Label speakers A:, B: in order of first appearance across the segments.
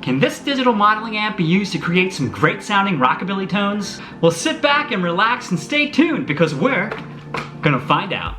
A: Can this digital modeling amp be used to create some great sounding rockabilly tones? Well, sit back and relax and stay tuned because we're gonna find out.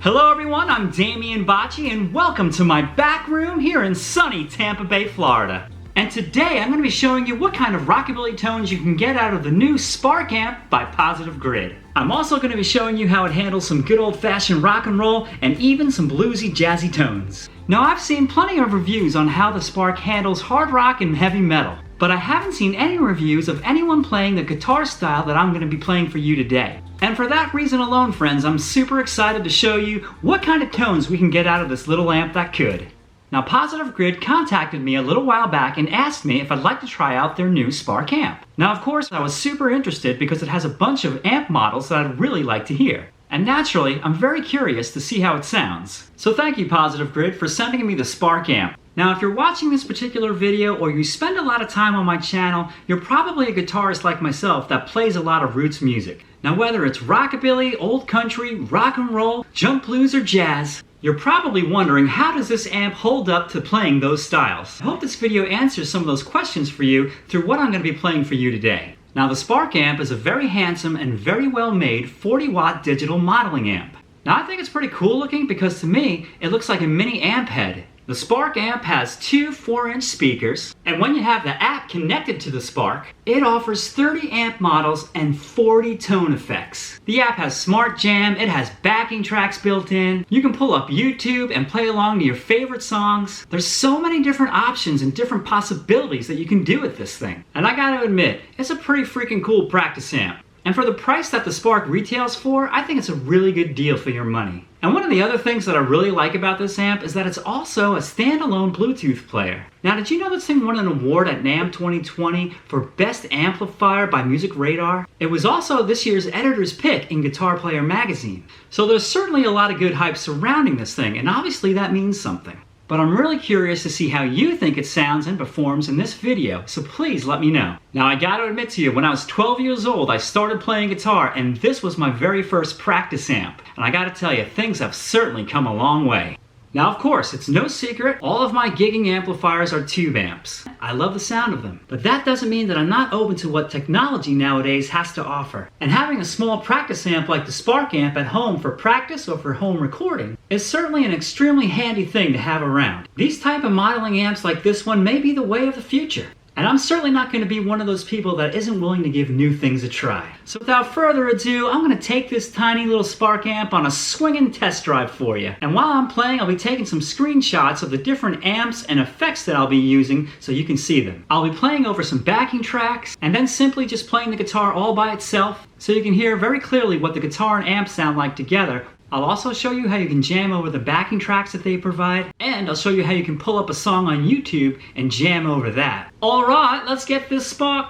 A: Hello everyone, I'm Damian Bocci and welcome to my back room here in sunny Tampa Bay, Florida. And today I'm going to be showing you what kind of rockabilly tones you can get out of the new Spark amp by Positive Grid. I'm also going to be showing you how it handles some good old-fashioned rock and roll and even some bluesy, jazzy tones. Now I've seen plenty of reviews on how the Spark handles hard rock and heavy metal, but I haven't seen any reviews of anyone playing the guitar style that I'm going to be playing for you today. And for that reason alone, friends, I'm super excited to show you what kind of tones we can get out of this little amp that could. Now, Positive Grid contacted me a little while back and asked me if I'd like to try out their new Spark amp. Now, of course, I was super interested because it has a bunch of amp models that I'd really like to hear. And naturally, I'm very curious to see how it sounds. So thank you, Positive Grid, for sending me the Spark amp. Now, if you're watching this particular video or you spend a lot of time on my channel, you're probably a guitarist like myself that plays a lot of roots music. Now, whether it's rockabilly, old country, rock and roll, jump blues, or jazz, you're probably wondering, how does this amp hold up to playing those styles? I hope this video answers some of those questions for you through what I'm going to be playing for you today. Now, the Spark amp is a very handsome and very well made 40-watt digital modeling amp. Now, I think it's pretty cool looking because to me, it looks like a mini amp head. The Spark amp has two 4-inch speakers, and when you have the app connected to the Spark, it offers 30 amp models and 40 tone effects. The app has Smart Jam, it has backing tracks built in, you can pull up YouTube and play along to your favorite songs. There's so many different options and different possibilities that you can do with this thing. And I gotta admit, it's a pretty freaking cool practice amp. And for the price that the Spark retails for, I think it's a really good deal for your money. And one of the other things that I really like about this amp is that it's also a standalone Bluetooth player. Now, did you know this thing won an award at NAMM 2020 for Best Amplifier by Music Radar? It was also this year's editor's pick in Guitar Player magazine. So there's certainly a lot of good hype surrounding this thing, and obviously that means something. But I'm really curious to see how you think it sounds and performs in this video, so please let me know. Now, I gotta admit to you, when I was 12 years old, I started playing guitar, and this was my very first practice amp. And I gotta tell you, things have certainly come a long way. Now, of course, it's no secret, all of my gigging amplifiers are tube amps. I love the sound of them. But that doesn't mean that I'm not open to what technology nowadays has to offer. And having a small practice amp like the Spark amp at home for practice or for home recording is certainly an extremely handy thing to have around. These type of modeling amps like this one may be the way of the future. And I'm certainly not going to be one of those people that isn't willing to give new things a try. So without further ado, I'm going to take this tiny little Spark amp on a swinging test drive for you. And while I'm playing, I'll be taking some screenshots of the different amps and effects that I'll be using so you can see them. I'll be playing over some backing tracks and then simply just playing the guitar all by itself so you can hear very clearly what the guitar and amp sound like together. I'll also show you how you can jam over the backing tracks that they provide, and I'll show you how you can pull up a song on YouTube and jam over that. Alright, let's get this Spark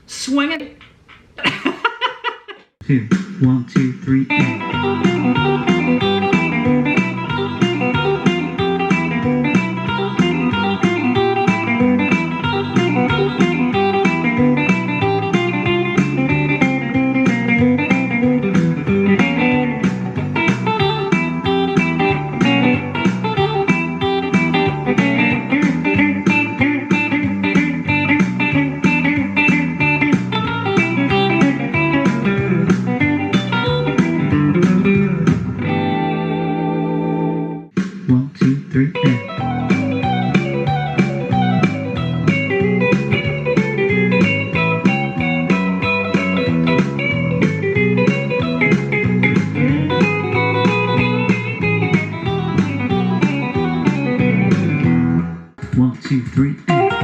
A: swinging.
B: 2, 1, 2, 3, 1, 2, 3, and 1, 2, 3, and 1,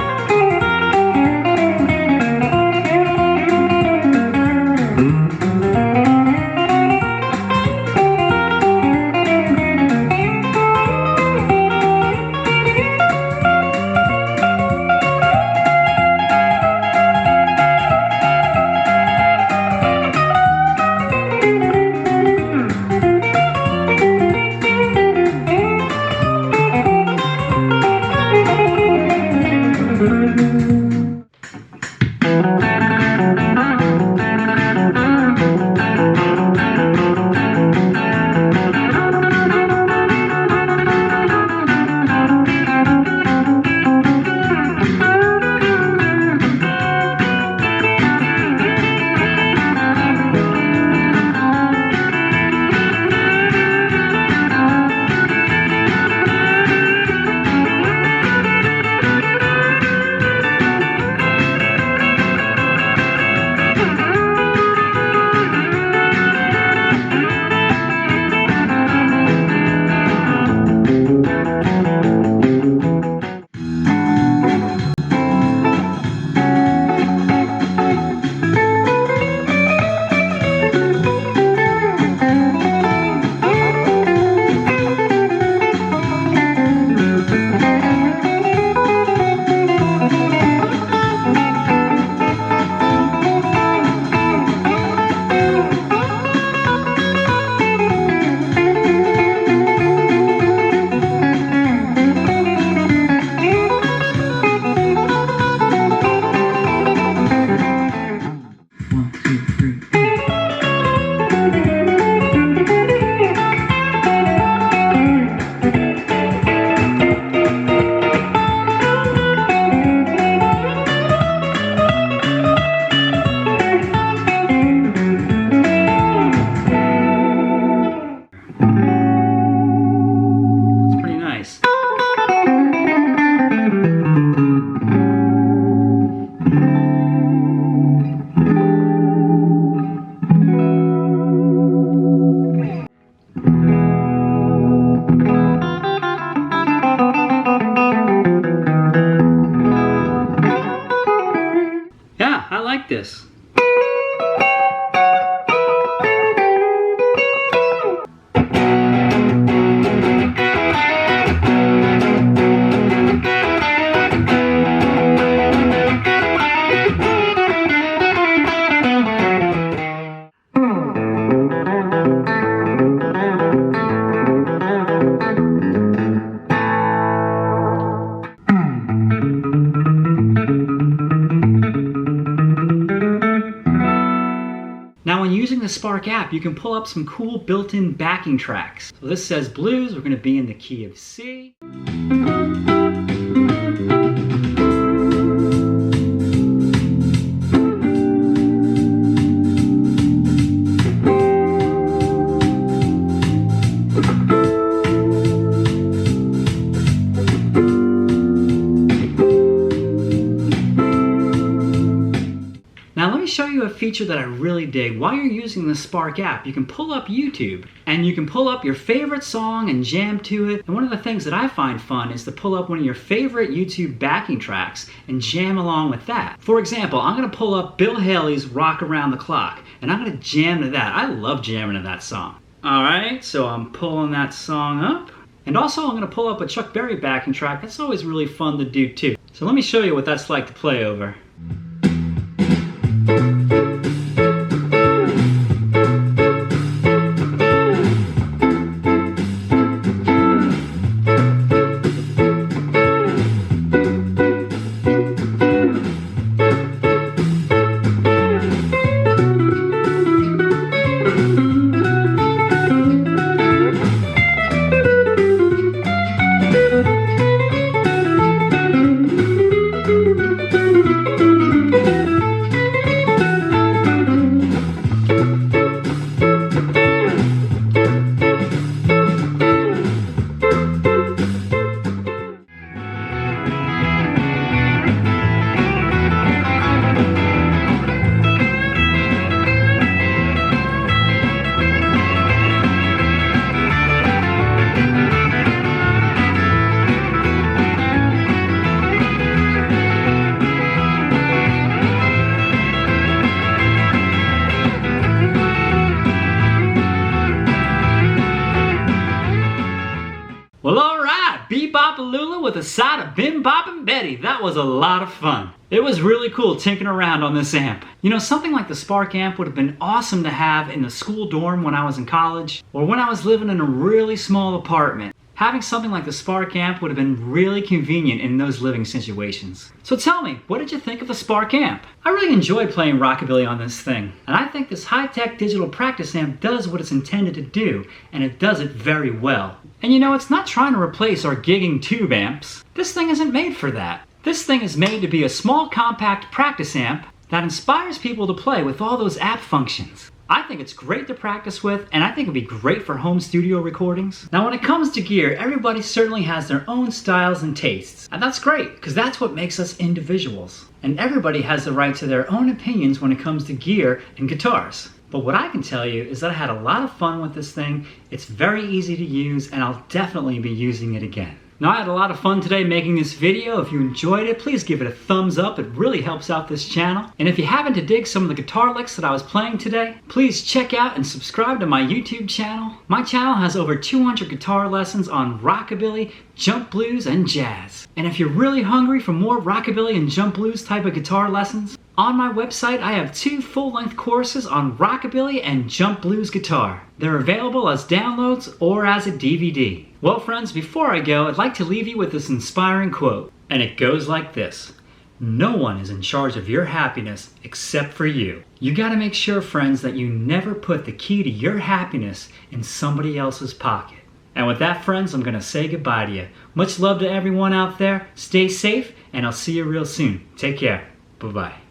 A: the Spark app, you can pull up some cool built-in backing tracks. So this says blues, we're going to be in the key of C. Now let me show you a feature that I really dig. While you're using the Spark app, you can pull up YouTube and you can pull up your favorite song and jam to it. And one of the things that I find fun is to pull up one of your favorite YouTube backing tracks and jam along with that. For example, I'm gonna pull up Bill Haley's Rock Around the Clock and I'm gonna jam to that. I love jamming to that song. All right, so I'm pulling that song up. And also I'm gonna pull up a Chuck Berry backing track. That's always really fun to do too. So let me show you what that's like to play over. Well, alright, Bebop-a-Lula with a side of Bim Bop and Betty. That was a lot of fun. It was really cool tinkering around on this amp. You know, something like the Spark amp would have been awesome to have in the school dorm when I was in college, or when I was living in a really small apartment. Having something like the Spark amp would have been really convenient in those living situations. So tell me, what did you think of the Spark amp? I really enjoyed playing Rockabilly on this thing, and I think this high-tech digital practice amp does what it's intended to do, and it does it very well. And you know, it's not trying to replace our gigging tube amps. This thing isn't made for that. This thing is made to be a small, compact practice amp that inspires people to play with all those app functions. I think it's great to practice with, and I think it'd be great for home studio recordings. Now when it comes to gear, everybody certainly has their own styles and tastes. And that's great, because that's what makes us individuals. And everybody has the right to their own opinions when it comes to gear and guitars. But what I can tell you is that I had a lot of fun with this thing. It's very easy to use, and I'll definitely be using it again. Now I had a lot of fun today making this video. If you enjoyed it, please give it a thumbs up. It really helps out this channel. And if you happen to dig some of the guitar licks that I was playing today, please check out and subscribe to my YouTube channel. My channel has over 200 guitar lessons on rockabilly, jump blues, and jazz. And if you're really hungry for more rockabilly and jump blues type of guitar lessons, on my website I have 2 full-length courses on rockabilly and jump blues guitar. They're available as downloads or as a DVD. Well friends, before I go, I'd like to leave you with this inspiring quote. And it goes like this: no one is in charge of your happiness except for you. You gotta make sure, friends, that you never put the key to your happiness in somebody else's pocket. And with that, friends, I'm gonna say goodbye to you. Much love to everyone out there. Stay safe, and I'll see you real soon. Take care. Bye-bye.